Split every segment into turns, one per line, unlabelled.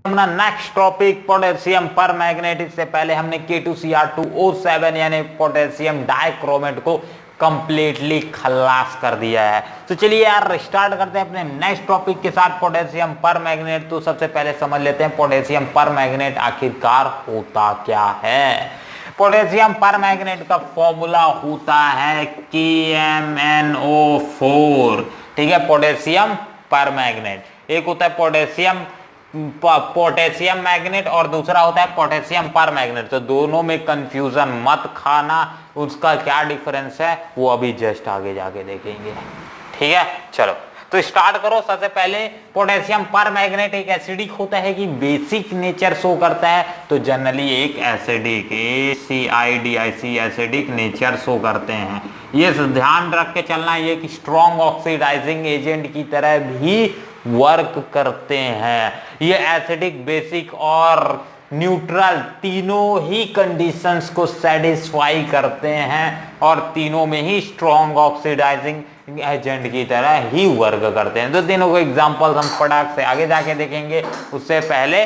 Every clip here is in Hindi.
अपना नेक्स्ट टॉपिक पोटेशियम पर मैग्नेट। इससे पहले हमने K2Cr2O7 यानी पोटेशियम डाइक्रोमेट को कंप्लीटली खलास कर दिया है। तो चलिए यार स्टार्ट करते हैं अपने नेक्स्ट टॉपिक के साथ, पोटेशियम पर मैग्नेट। तो सबसे पहले समझ लेते हैं पोटेशियम पर मैग्नेट आखिरकार होता क्या है। पोटेशियम पर मैग्नेट का फॉर्मूला होता है KMnO4। ठीक है, पोटेशियम पर मैग्नेट एक होता है पोटेशियम मैग्नेट और दूसरा होता है पोटेशियम पर मैग्नेट। तो दोनों में कंफ्यूजन मत खाना, उसका क्या डिफरेंस है वो अभी जस्ट आगे जाके देखेंगे। ठीक है, चलो तो स्टार्ट करो। सबसे पहले पोटेशियम पर मैग्नेट एक एसिडिक होता है कि बेसिक नेचर शो करता है। तो जनरली एक acidic ACIDIC acidic nature show करते हैं। ये ध्यान रख के चलना, ये कि स्ट्रॉन्ग ऑक्सीडाइजिंग एजेंट की तरह भी वर्क करते हैं। ये एसिडिक, बेसिक और न्यूट्रल तीनों ही कंडीशंस को सेटिस्फाई करते हैं और तीनों में ही स्ट्रॉन्ग ऑक्सीडाइजिंग एजेंट की तरह ही वर्क करते हैं। तो तीनों को एग्जांपल्स हम फटाक से आगे जाके देखेंगे। उससे पहले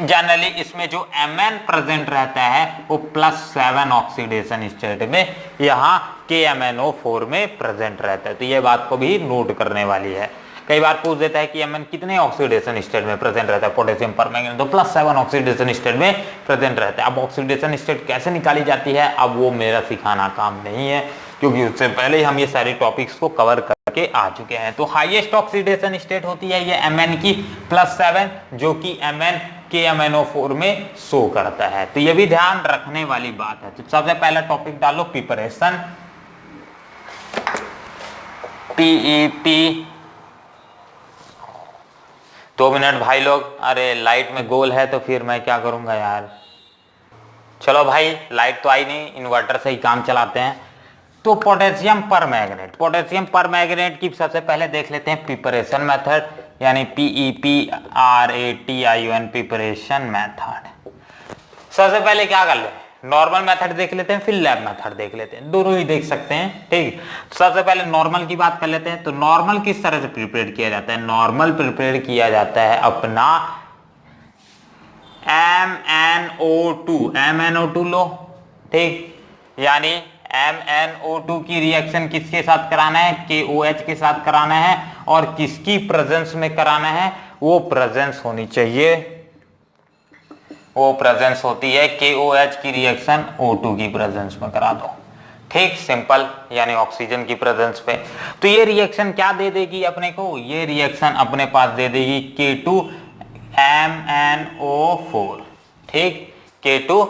जनरली इसमें जो Mn प्रेजेंट रहता है वो +7 ऑक्सीडेशन स्टेट में, यहाँ KMnO4 में प्रेजेंट रहता है। तो ये बात को भी नोट करने वाली है। कई बार पूछ देता है कि Mn कितने ऑक्सीडेशन स्टेट में प्रेजेंट रहता है पोटेशियम पर मैग्नेट, तो +7 ऑक्सीडेशन स्टेट में प्रेजेंट रहता है। अब ऑक्सीडेशन स्टेट कैसे निकाली जाती है अब वो मेरा सिखाना काम नहीं है, क्योंकि उससे पहले ही हम ये सारे टॉपिक्स को कवर करके आ चुके हैं। तो हाईएस्ट ऑक्सीडेशन स्टेट होती है ये Mn की +7, जो कि Mn KMnO4 में शो करता है। तो ये भी ध्यान रखने वाली बात है। तो सबसे पहला टॉपिक डालो प्रिपरेशन, PEP। 2 मिनट भाई लोग। अरे लाइट में गोल है तो फिर मैं क्या करूंगा यार। चलो भाई, लाइट तो आई नहीं, इन्वर्टर से ही काम चलाते हैं। तो पोटेशियम पर मैग्नेट की सबसे पहले देख लेते हैं प्रिपरेशन मेथड, यानी PEPRATION प्रिपरेशन मेथड। सबसे पहले क्या कर ले, नॉर्मल मेथड देख लेते हैं, फिर लैब मेथड देख लेते हैं, दोनों ही देख सकते हैं। ठीक, सबसे पहले नॉर्मल की बात कर लेते हैं। तो नॉर्मल किस तरह से प्रिपेयर किया जाता है, नॉर्मल प्रिपेयर किया जाता है अपना MnO2 लो। ठीक, यानी MnO2 की रिएक्शन किसके साथ कराना है, KOH के साथ कराना है। और किसकी प्रेजेंस में कराना है, वो प्रेजेंस होनी चाहिए, वो प्रेजेंस होती है KOH की रिएक्शन O2 की प्रेजेंस में करा दो। ठीक, सिंपल, यानी ऑक्सीजन की प्रेजेंस पे। तो ये रिएक्शन क्या दे देगी अपने को, ये रिएक्शन अपने पास दे देगी K2MnO4। ठीक, K2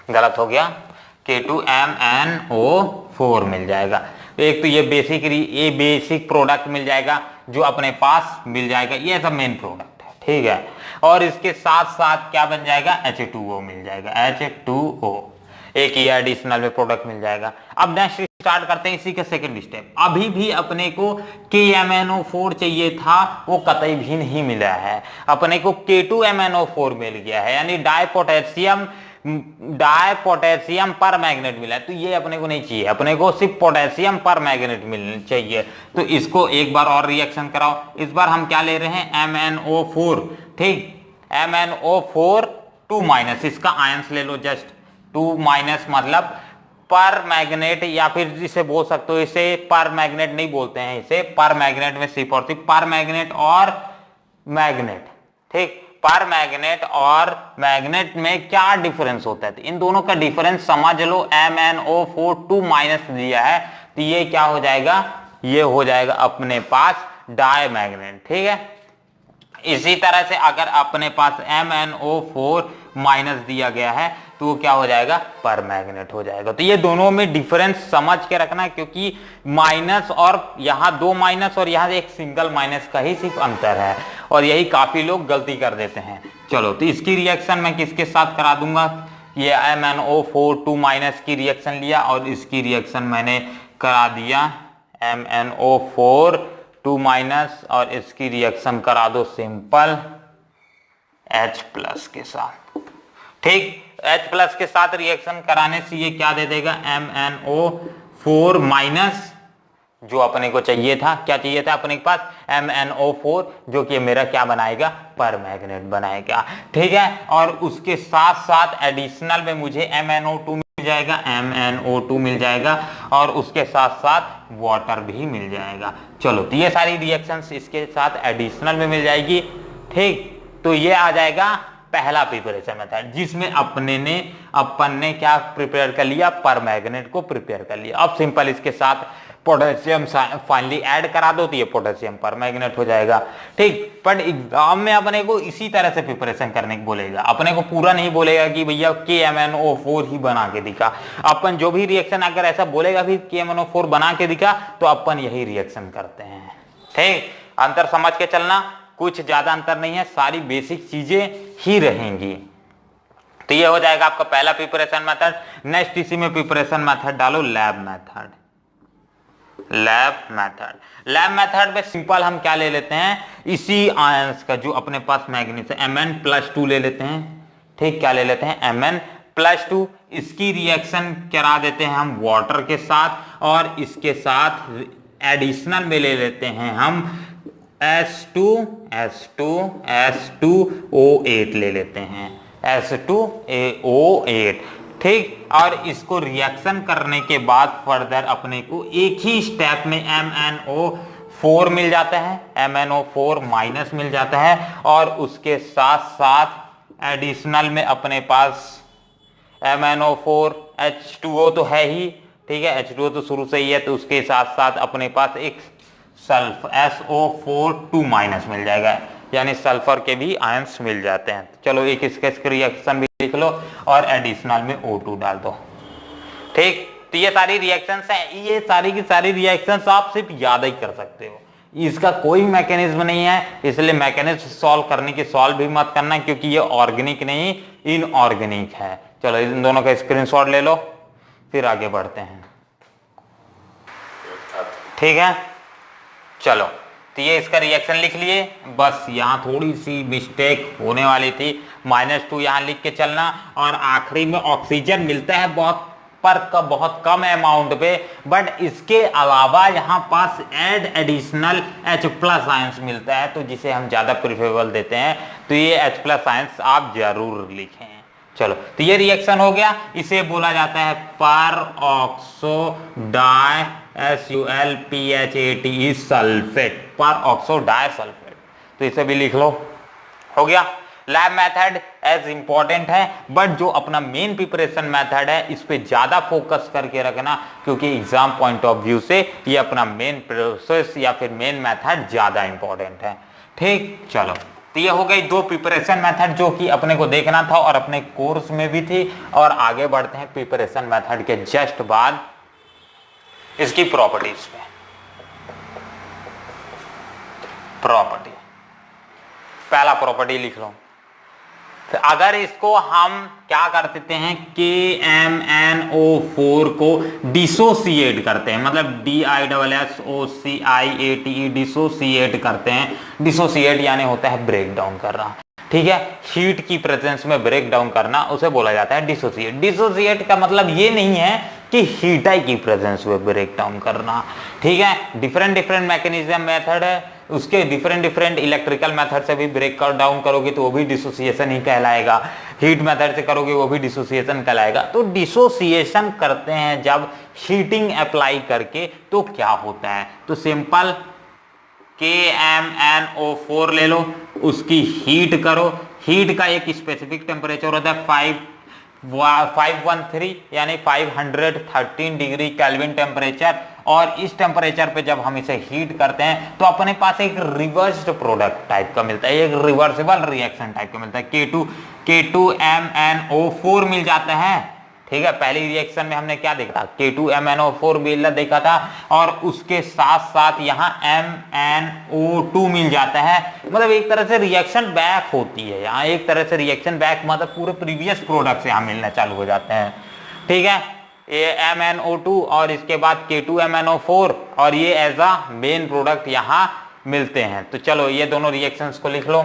गलत हो गया, K2MnO4 मिल जाएगा। एक तो ये बेसिक प्रोडक्ट मिल जाएगा जो अपने पास मिल जाएगा, ये सब मेन प्रोडक्ट है। ठीक है, और इसके साथ साथ क्या बन जाएगा, H2O मिल जाएगा, H2O, एक ही एडिशनल में प्रोडक्ट मिल जाएगा। अब नेक्स्ट स्टार्ट करते हैं इसी के सेकंड स्टेप। अभी भी अपने को KMnO4 चाहिए था, वो कतई भी नहीं मिला है, अपने को K2MnO4 मिल गया है, यानी डायपोटेशियम पर मैग्नेट मिला है। तो ये अपने को नहीं चाहिए, अपने को सिर्फ पोटेशियम पर मैग्नेट मिलना चाहिए। तो इसको एक बार और रिएक्शन कराओ। इस बार हम क्या ले रहे हैं, MnO4। ठीक, MnO4 2- इसका आयंस ले लो, जस्ट 2- मतलब पर मैग्नेट, या फिर इसे बोल सकते हो, इसे पर मैग्नेट नहीं बोलते हैं, इसे पर मैग्नेट में सिर्फ और सिर्फ पर मैग्नेट और मैग्नेट। ठीक, पर मैग्नेट और मैग्नेट में क्या डिफरेंस होता है, तो इन दोनों का डिफरेंस समझ लो। MnO4 2- दिया है, तो ये क्या हो जाएगा, ये हो जाएगा अपने पास डायमैग्नेट। ठीक है, इसी तरह से अगर अपने पास MnO4- दिया गया है तो वो क्या हो जाएगा, पर मैग्नेट हो जाएगा। तो ये दोनों में डिफरेंस समझ के रखना, क्योंकि माइनस और यहाँ 2 माइनस और यहाँ एक सिंगल माइनस का ही सिर्फ अंतर है, और यही काफी लोग गलती कर देते हैं। चलो, तो इसकी रिएक्शन मैं किसके साथ करा दूंगा, ये MnO4 2- की रिएक्शन लिया और इसकी रिएक्शन मैंने करा दिया MnO4 2- और इसकी रिएक्शन करा दो सिंपल H+ के साथ। ठीक, H+ के साथ रिएक्शन कराने से ये क्या दे देगा, MnO4- जो अपने को चाहिए था, क्या चाहिए था अपने के पास, MnO4, जो कि मेरा क्या बनाएगा, पर मैग्नेट बनाएगा। ठीक है, और उसके साथ साथ एडिशनल में मुझे MnO2 मिल जाएगा, MnO2 मिल जाएगा, और उसके साथ साथ वाटर भी मिल जाएगा। चलो, तो ये सारी रिएक्शंस इसके साथ एडिशनल में मिल जाएगी। ठीक, तो ये आ जाएगा पहला प्रिपरेशन मेथड, जिसमें अपन ने क्या प्रिपेयर कर लिया, पर मैग्नेट को प्रिपेयर कर लिया। अब सिंपल इसके साथ पोटेशियम फाइनली ऐड करा दो तो ये पोटेशियम पर मैग्नेट हो जाएगा। ठीक, बट एग्जाम में अपने को इसी तरह से प्रिपरेशन करने को बोलेगा, अपने को पूरा नहीं बोलेगा कि भैया KMnO4 ही बना के दिखा। अपन जो भी रिएक्शन अगर ऐसा बोलेगा भी KMnO4 बना के दिखा, तो अपन यही रिएक्शन करते हैं। ठीक, अंतर समझ के चलना, कुछ ज्यादा अंतर नहीं है, सारी बेसिक चीजें ही रहेंगी। तो ये हो जाएगा आपका पहला प्रिपरेशन मेथड। नेक्स्ट इसी में प्रिपरेशन मेथड डालो, लैब मेथड। लैब मेथड में सिंपल हम क्या ले लेते हैं, इसी आयंस का जो अपने पास मैग्नीशियम Mn+2 ले लेते हैं। ठीक, क्या ले लेते हैं, Mn+2, इसकी रिएक्शन करा देते हैं हम वाटर के साथ, और इसके साथ एडिशनल में ले लेते हैं हम H2O8 ले लेते हैं, H2O8। ठीक, और इसको रिएक्शन करने के बाद फर्दर अपने को एक ही स्टेप में MnO4 मिल जाता है, MnO4 माइनस मिल जाता है, और उसके साथ साथ एडिशनल में अपने पास MnO4, H2O तो है ही, ठीक है, H2O तो शुरू से ही है, तो उसके साथ साथ अपने पास एक सल्फर SO4 माइनस मिल जाएगा, यानी सल्फर के भी आयंस मिल जाते हैं। चलो, एक इसका रिएक्शन भी लिख लो और एडिशनल में O2 डाल दो। ठीक, तो ये सारी रिएक्शंस हैं, ये सारी की सारी रिएक्शंस आप सिर्फ याद ही कर सकते हो, इसका कोई मैकेनिज्म नहीं है, इसलिए मैकेनिज्म सॉल्व करने की सॉल्व भी मत करना, क्योंकि ये ऑर्गेनिक नहीं इनऑर्गेनिक है। चलो, इन दोनों का स्क्रीनशॉट ले लो, फिर आगे बढ़ते हैं। ठीक है, चलो, तो ये इसका रिएक्शन लिख लिए। बस यहाँ थोड़ी सी मिस्टेक होने वाली थी, -2 यहाँ लिख के चलना, और आखिरी में ऑक्सीजन मिलता है बहुत कम अमाउंट पे, बट इसके अलावा यहाँ पास एडिशनल H+ आयंस मिलता है, तो जिसे हम ज्यादा प्रेफरेबल देते हैं, तो ये H+ आयंस आप जरूर लिखें। चलो, तो ये रिएक्शन हो गया, इसे बोला जाता है पर ऑक्सो डाई SULPHATE सल्फेट, पर ऑक्सो डाई सल्फेट। तो इसे भी लिख लो, हो गया। लैब मेथड एज इंपॉर्टेंट है, बट जो अपना मेन प्रिपरेशन मेथड है इस पे ज्यादा फोकस करके रखना, क्योंकि एग्जाम पॉइंट ऑफ व्यू से ये अपना मेन प्रोसेस या फिर मेन मेथड ज्यादा इंपॉर्टेंट है। ठीक, चलो, तो ये हो गई 2 प्रिपरेशन मेथड जो कि अपने को देखना था और अपने कोर्स में भी थी। और आगे बढ़ते हैं प्रिपरेशन मेथड के जस्ट बाद इसकी प्रॉपर्टीज पे। प्रॉपर्टी, पहला प्रॉपर्टी लिख लो। तो अगर इसको हम क्या कर देते हैं, KMnO4 को डिसोसिएट करते हैं, मतलब DISSOCIATE डिसोसिएट करते हैं। डिसोसिएट यानी होता है ब्रेक डाउन करना। ठीक है, हीट की प्रेजेंस में ब्रेक डाउन करना उसे बोला जाता है डिसोसिएट। डिसोसिएट का मतलब ये नहीं है कि हीट की प्रेजेंस में ब्रेक डाउन करना। ठीक है, डिफरेंट मैकेनिज्म मेथड है, उसके डिफरेंट इलेक्ट्रिकल मेथड से भी ब्रेक डाउन करोगे तो वो भी डिसोसिएशन ही कहलाएगा, हीट मेथड से करोगे वो भी डिसोसिएशन कहलाएगा। तो डिसोसिएशन करते हैं जब हीटिंग अप्लाई करके, तो क्या होता है, तो सिंपल KMnO4 ले लो, उसकी हीट करो। हीट का एक स्पेसिफिक टेम्परेचर होता है 513 यानी 513 डिग्री केल्विन टेम्परेचर, और इस टेम्परेचर पे जब हम इसे हीट करते हैं तो अपने पास एक रिवर्स्ड प्रोडक्ट टाइप का मिलता है, एक रिवर्सिबल रिएक्शन टाइप का मिलता है, K2MnO4 मिल जाता है। ठीक है, पहली रिएक्शन में हमने क्या देखा था, K2MnO4 मिल देखा था, और उसके साथ साथ यहाँ MnO2 मिल जाता है। मतलब एक तरह से रिएक्शन बैक होती है यहाँ, एक तरह से रिएक्शन बैक मतलब पूरे प्रीवियस प्रोडक्ट से यहाँ मिलना चालू हो जाते हैं। ठीक है, ये MnO2 और इसके बाद K2MnO4, और ये एज अ मेन प्रोडक्ट यहाँ मिलते हैं। तो चलो, ये दोनों रिएक्शंस को लिख लो,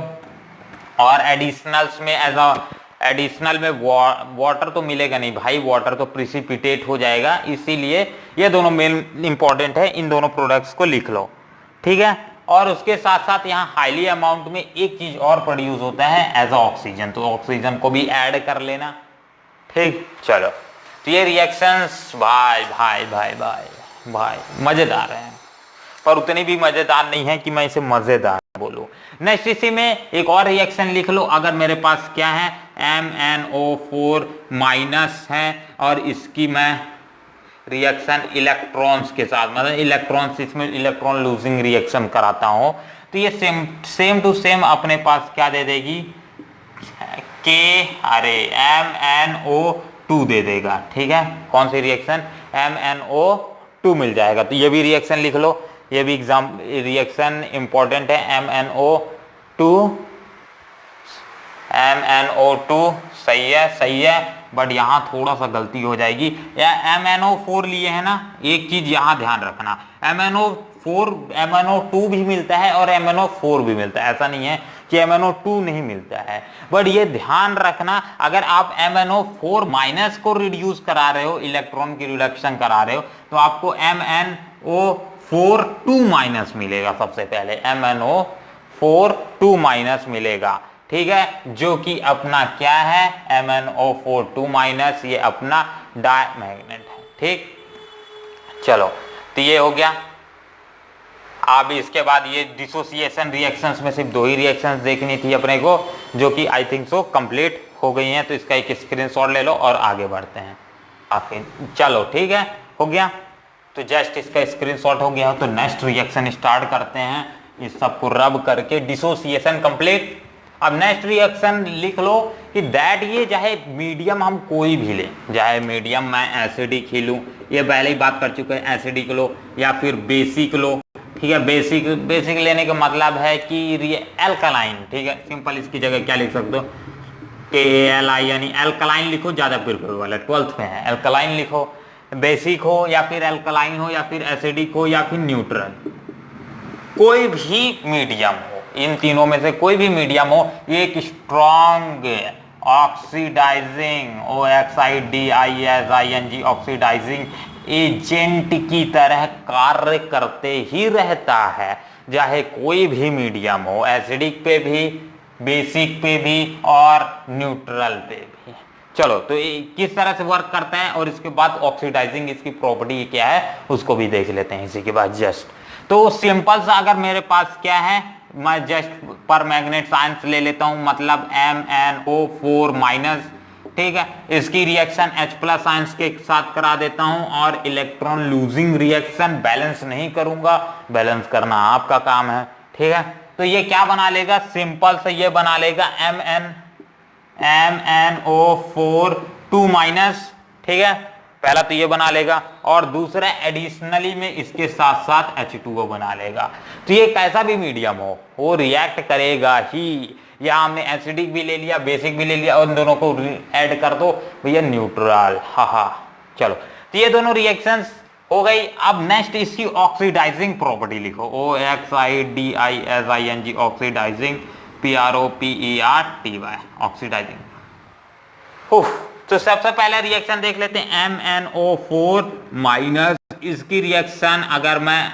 और एडिशनल्स में एज अ एडिशनल में वाटर तो मिलेगा नहीं भाई, वाटर तो प्रिसिपिटेट हो जाएगा, इसीलिए ये दोनों मेन इंपॉर्टेंट है, इन दोनों प्रोडक्ट्स को लिख लो, ठीक है। और उसके साथ साथ यहाँ हाईली अमाउंट में एक चीज और प्रोड्यूस होता है एज ऑक्सीजन, तो ऑक्सीजन को भी ऐड कर लेना, ठीक। चलो, तो ये रिएक्शंस भाई भाई भाई भाई भाई मजेदार हैं, पर उतनी भी मजेदार नहीं है कि मैं इसे मजेदार बोलूं। नेक्स्ट इसी में एक और रिएक्शन लिख लो, अगर मेरे पास क्या है MnO4 माइनस है और इसकी मैं रिएक्शन इलेक्ट्रॉन्स के साथ, मतलब इलेक्ट्रॉन्स, इसमें इलेक्ट्रॉन लूजिंग रिएक्शन कराता हूं, तो ये सेम टू सेम अपने पास क्या दे देगी MnO2 दे देगा, ठीक है। कौन सी रिएक्शन MnO2 मिल जाएगा, तो ये भी रिएक्शन लिख लो, ये भी एग्जाम रिएक्शन इंपॉर्टेंट है MnO2 सही है, बट यहाँ थोड़ा सा गलती हो जाएगी, या MnO4 लिए है ना, एक चीज यहाँ ध्यान रखना, MnO2 भी मिलता है और MnO4 भी मिलता है, ऐसा नहीं है कि MnO2 नहीं मिलता है, बट ये ध्यान रखना अगर आप MnO4 माइनस को रिड्यूस करा रहे हो, इलेक्ट्रॉन की रिडक्शन करा रहे हो, तो आपको MnO4 2 माइनस मिलेगा, सबसे पहले MnO4 2 माइनस मिलेगा, ठीक है, जो कि अपना क्या है MnO4 2 माइनस, ये अपना डायमैग्नेट है, ठीक। चलो, तो ये हो गया। अब इसके बाद ये डिसोसिएशन रिएक्शंस में सिर्फ 2 ही रिएक्शंस देखनी थी अपने को, जो कि आई थिंक सो कंप्लीट हो गई हैं, तो इसका एक स्क्रीनशॉट ले लो और आगे बढ़ते हैं। चलो ठीक है, हो गया, तो जस्ट इसका स्क्रीनशॉट हो गया, तो नेक्स्ट रिएक्शन स्टार्ट करते हैं, इस सबको रब करके डिसोसिएशन कंप्लीट। अब नेक्स्ट रिएक्शन लिख लो कि दैट ये चाहे मीडियम हम कोई भी ले, चाहे मीडियम मैं एसिडिक ही लूँ, ये पहले ही बात कर चुके हैं, एसिडिक लो या फिर बेसिक लो, ठीक है। बेसिक लेने का मतलब है कि एल्कलाइन, ठीक है, सिंपल इसकी जगह क्या लिख सकते हो KALI, यानी एल्कलाइन लिखो, ज़्यादा प्रिफर वाला 12th में है, एल्कलाइन लिखो, बेसिक हो या फिर एल्कलाइन हो या फिर एसिडिक हो या फिर न्यूट्रल, कोई भी मीडियम हो, इन तीनों में से कोई भी मीडियम हो, ये एक strong oxidising OXIDISING oxidising agent की तरह कार्य करते ही रहता है, चाहे कोई भी मीडियम हो, एसिडिक पे भी, बेसिक पे भी और न्यूट्रल पे भी। चलो, तो किस तरह से वर्क करता है और इसके बाद ऑक्सीडाइजिंग इसकी प्रॉपर्टी क्या है उसको भी देख लेते हैं इसी के बाद। जस्ट तो सिंपल सा अगर मेरे पास क्या है, मैं जस्ट पर मैग्नेट साइंस ले लेता हूं, मतलब MnO4 माइनस, ठीक है, इसकी रिएक्शन H+ साइंस के साथ करा देता हूं और इलेक्ट्रॉन लूजिंग रिएक्शन बैलेंस नहीं करूंगा, बैलेंस करना आपका काम है, ठीक है। तो ये क्या बना लेगा, सिंपल से ये बना लेगा MnO4 2 माइनस, ठीक है, पहला तो ये बना लेगा और दूसरा एडिशनली में इसके साथ साथ H2O बना लेगा। तो ये कैसा भी मीडियम हो वो रिएक्ट करेगा ही, या हमने एसिडिक भी ले लिया, बेसिक भी ले लिया और इन दोनों को ऐड कर दो भैया न्यूट्रल, हा। चलो, तो ये दोनों रिएक्शंस हो गई। अब नेक्स्ट इसकी ऑक्सीडाइजिंग प्रॉपर्टी लिखो, OXIDISING ऑक्सीडाइजिंग, PROPERTY ऑक्सीडाइजिंग। तो सबसे पहले रिएक्शन देख लेते हैं MnO4 माइनस, इसकी रिएक्शन अगर मैं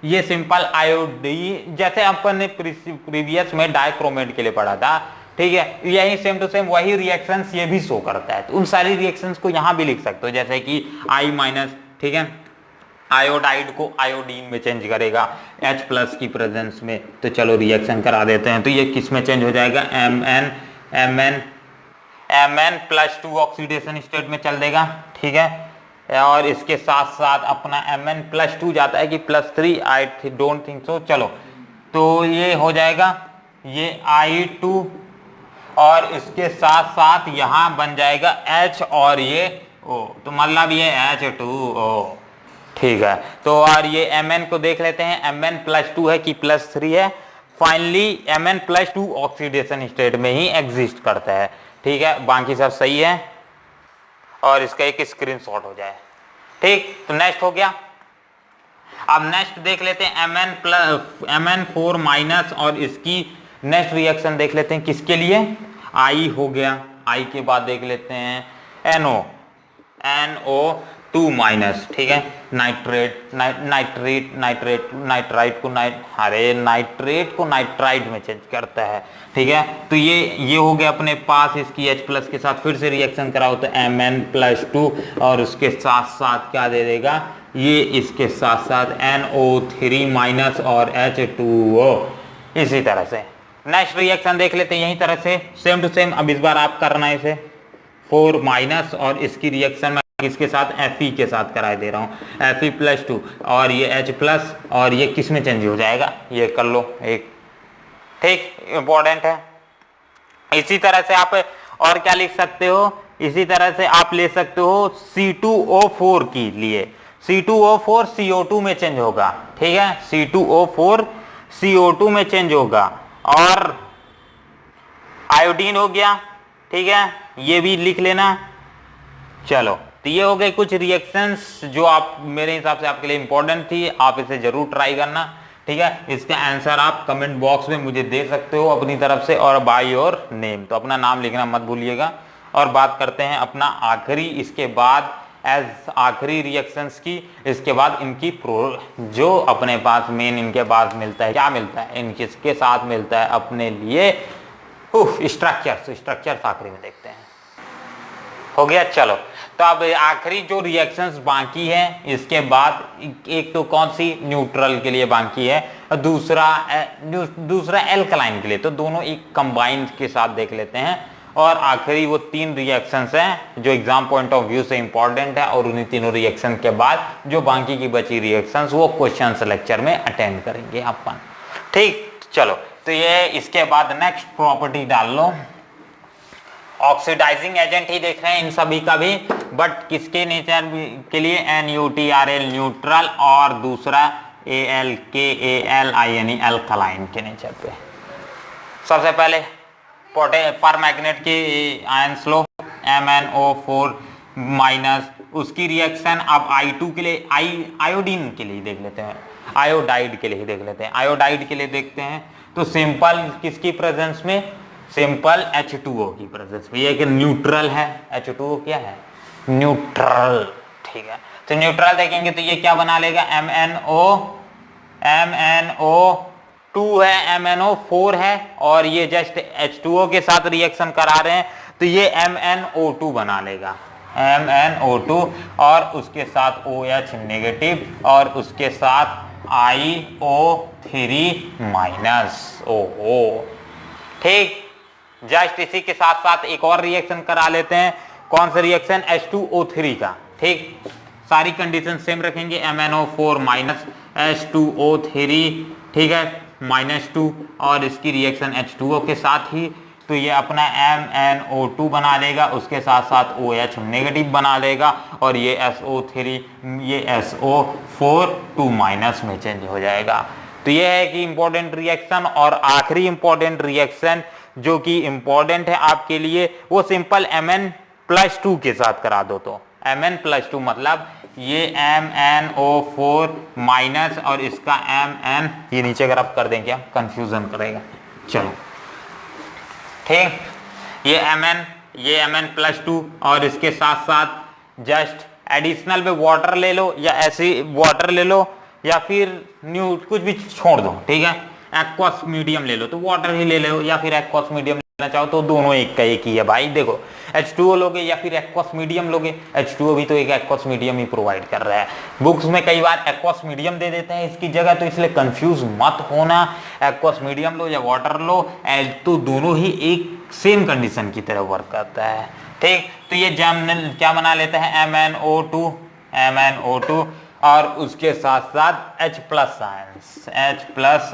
ये सिंपल आयोडीन, जैसे अपन ने प्रीवियस में डाइक्रोमेट के लिए पढ़ा था, ठीक है, यही सेम टू सेम वही रिएक्शंस ये भी शो करता है, तो उन सारी रिएक्शंस को यहां भी लिख सकते हो, जैसे कि I-, ठीक है, आयोडाइड को आयोडीन में चेंज करेगा H+ की प्रेजेंस में। तो चलो रिएक्शन करा देते हैं, तो ये किस में चेंज हो जाएगा, Mn+2 ऑक्सीडेशन स्टेट में चल देगा, ठीक है, और इसके साथ साथ अपना Mn+2 जाता है कि +3, आई डोंट थिंक सो। चलो, तो ये हो जाएगा ये I2 और इसके साथ साथ यहां बन जाएगा H और ये O, तो मतलब ये H2O, ठीक है। तो और ये Mn को देख लेते हैं, Mn+2 है कि +3 है, फाइनली Mn+2 ऑक्सीडेशन स्टेट में ही एग्जिस्ट करता है, ठीक है, बाकी सब सही है और इसका एक स्क्रीनशॉट हो जाए, ठीक। तो नेक्स्ट हो गया। अब नेक्स्ट देख लेते हैं Mn4 माइनस और इसकी नेक्स्ट रिएक्शन देख लेते हैं, किसके लिए, I हो गया, आई के बाद देख लेते हैं NO, NO2 माइनस, ठीक है। नाइट्रेट नाइट्रेट नाइट्रेट नाइट्राइट को नाइट्रेट को नाइट्राइट में चेंज करता है, ठीक है। तो ये हो गया अपने पास। इसकी H प्लस के साथ फिर से रिएक्शन कराओ तो Mn+2 और उसके साथ साथ क्या दे देगा ये, इसके साथ साथ NO3 माइनस और H2O। इसी तरह से नेक्स्ट रिएक्शन देख लेते हैं, यही तरह से सेम टू सेम। अब इस बार आप करना है इसे 4 माइनस और इसकी रिएक्शन में इसके साथ Fe के साथ कराए दे रहा हूँ, Fe+2 और ये H प्लस और ये किस में चेंज हो जाएगा ये कर लो एक, ठीक, इंपॉर्टेंट है। इसी तरह से आप और क्या लिख सकते हो, इसी तरह से आप ले सकते हो C2O4 के लिए, C2O4 CO2 में चेंज होगा, ठीक है। C2O4 CO2 में चेंज होगा और आयोडीन हो गया, ठीक है, ये भी लिख लेना। चलो, तो ये हो गए कुछ रिएक्शंस जो आप मेरे हिसाब से आपके लिए इंपॉर्टेंट थी, आप इसे जरूर ट्राई करना, ठीक है। इसका आंसर आप कमेंट बॉक्स में मुझे दे सकते हो अपनी तरफ से, और बाय योर नेम, तो अपना नाम लिखना मत भूलिएगा। और बात करते हैं अपना आखिरी, इसके बाद एज आखिरी रिएक्शंस की, इसके बाद इनकी जो अपने पास मेन इनके पास मिलता है, क्या मिलता है इनके साथ मिलता है अपने लिए स्ट्रक्चर्स आखिरी में देखते हैं। हो गया, चलो। तो अब आखिरी जो रिएक्शंस बाकी है, इसके बाद एक तो कौन सी न्यूट्रल के लिए बाकी है और दूसरा एल्कलाइन के लिए, तो दोनों एक कंबाइंड के साथ देख लेते हैं। और आखिरी वो 3 रिएक्शंस हैं जो एग्जाम पॉइंट ऑफ व्यू से इंपॉर्टेंट है, और उन्हीं तीनों रिएक्शन के बाद जो बाकी की बची रिएक्शंस वो क्वेश्चन लेक्चर में अटेंड करेंगे अपन, ठीक। चलो, तो ये इसके बाद नेक्स्ट प्रॉपर्टी डाल लो। ऑक्सीडाइजिंग एजेंट ही देख रहे हैं इन सभी का भी, बट किसके नेचर के लिए, NuTrl न्यूट्रल और दूसरा AlKAl यानी अल्कलाइन के नेचर पे। सबसे पहले पर मैग्नेट की आयंस लो, MnO4 माइनस, उसकी रिएक्शन अब I2 के लिए, आयोडीन के लिए देख लेते हैं, आयोडाइड के लिए देख लेते हैं, आयोडाइड के लिए देखते हैं। तो सिंपल किसकी प्रेजेंस में, सिंपल H2O की प्रेजेंस में, ये कि न्यूट्रल है, H2O क्या है न्यूट्रल, ठीक है। तो न्यूट्रल देखेंगे तो ये क्या बना लेगा, MnO2 है, MnO4 है, और ये जस्ट H2O के साथ रिएक्शन करा रहे हैं तो ये MnO2 बना लेगा, MnO2, और उसके साथ OH नेगेटिव और उसके साथ IO3 माइनस, ओहो, ठीक। जस्ट इसी के साथ साथ एक और रिएक्शन करा लेते हैं, कौन सा रिएक्शन, H2O3 का, ठीक। सारी कंडीशन सेम रखेंगे, MnO4 माइनस H2O3, ठीक है, -2, और इसकी रिएक्शन H2O के साथ ही, तो ये अपना MnO2 बना लेगा, उसके साथ साथ OH नेगेटिव बना लेगा, और ये SO3 ये SO4 2 माइनस में चेंज हो जाएगा। तो ये है कि इंपॉर्टेंट रिएक्शन। और आखिरी इंपॉर्टेंट रिएक्शन जो कि इंपॉर्टेंट है आपके लिए, वो सिंपल Mn+2 के साथ करा दो। तो Mn+2 मतलब ये MnO4 माइनस और इसका Mn, ये नीचे अगर आप कर दें क्या कंफ्यूजन करेगा, चलो, ठीक। ये Mn+2 और इसके साथ साथ जस्ट एडिशनल में वाटर ले लो, या ऐसे वाटर ले लो, या फिर कुछ भी छोड़ दो, ठीक है। एक्वस मीडियम ले लो तो वाटर ही ले लो, या फिर एक्वस मीडियम लेना चाहो तो दोनों एक का एक ही है भाई। देखो H2O लोगे या फिर एक्वस मीडियम लोगे, H2O भी तो एक एक्वस मीडियम ही प्रोवाइड कर रहा है। बुक्स में कई बार एक्वस मीडियम दे देते हैं इसकी जगह, तो इसलिए कंफ्यूज मत होना, एक्वस मीडियम लो या वाटर लो, तो दोनों ही एक सेम कंडीशन की तरह वर्क करता है, ठीक। तो ये क्या बना लेते हैं, MnO2 और उसके साथ साथ H+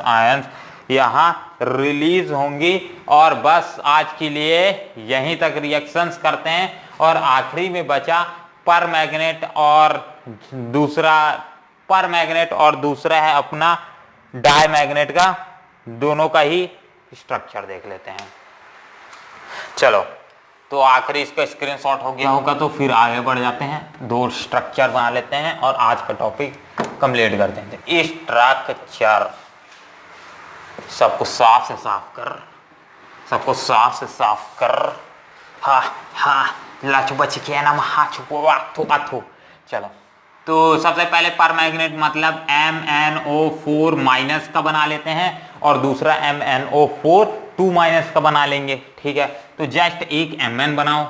आयंस यहाँ रिलीज होंगी। और बस आज के लिए यहीं तक रिएक्शंस करते हैं, और आखिरी में बचा पर मैग्नेट और दूसरा है अपना डाई मैग्नेट का, दोनों का ही स्ट्रक्चर देख लेते हैं। चलो, तो आखिरी इसका स्क्रीनशॉट हो गया होगा, तो फिर आगे बढ़ जाते हैं, 2 स्ट्रक्चर बना लेते हैं और आज का टॉपिक कंप्लीट करते हैं। स्ट्रक्चर, सबको साफ से साफ कर, हा हा लाचू बच के नम हाचू वाथू अथू। चलो तो सबसे पहले पर मैग्नेट मतलब MnO4 माइनस का बना लेते हैं और दूसरा MnO4 2 माइनस का बना लेंगे। ठीक है, तो जस्ट एक Mn बनाओ।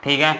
ठीक है,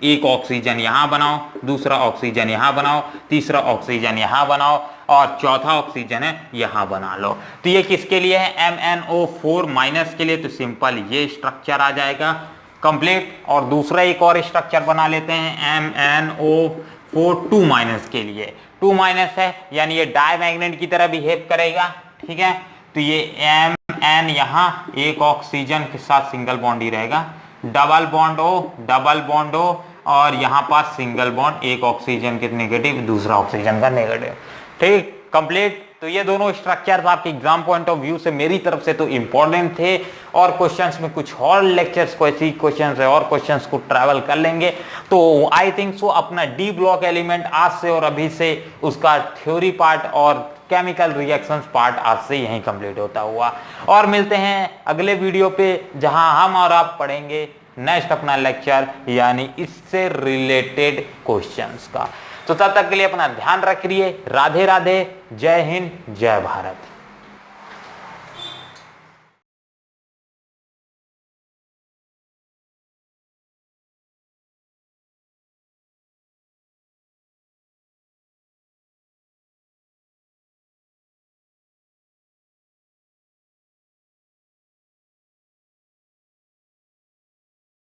एक ऑक्सीजन यहां बनाओ, दूसरा ऑक्सीजन यहां बनाओ, तीसरा ऑक्सीजन यहां बनाओ और चौथा ऑक्सीजन है यहां बना लो। तो ये किसके लिए है? MnO4 माइनस के लिए। तो सिंपल ये स्ट्रक्चर आ जाएगा कंप्लीट। और दूसरा एक और स्ट्रक्चर बना लेते हैं MnO4 2 माइनस के लिए। 2 माइनस है यानी ये डायमैग्नेट की तरह बिहेव करेगा। ठीक है, तो ये Mn यहां एक ऑक्सीजन के साथ सिंगल बॉन्ड ही रहेगा, डबल बॉन्ड O और यहां पास सिंगल बॉन्ड, एक ऑक्सीजन के नेगेटिव दूसरा ऑक्सीजन का नेगेटिव। ठीक, कंप्लीट। तो ये दोनों स्ट्रक्चर्स आपके एग्जाम पॉइंट ऑफ व्यू से मेरी तरफ से तो इंपॉर्टेंट थे। और क्वेश्चंस में कुछ और लेक्चर्स को ऐसी क्वेश्चंस है और क्वेश्चंस को ट्रैवल कर लेंगे। तो आई थिंक सो अपना डी ब्लॉक एलिमेंट आज से और अभी से उसका थ्योरी पार्ट और केमिकल रिएक्शंस पार्ट आज से यहीं कंप्लीट होता हुआ। और मिलते हैं अगले वीडियो पे जहां हम और आप पढ़ेंगे नेक्स्ट अपना लेक्चर यानी इससे रिलेटेड क्वेश्चंस का। तो तब तक के लिए अपना ध्यान रखिए। राधे राधे, जय हिंद, जय भारत।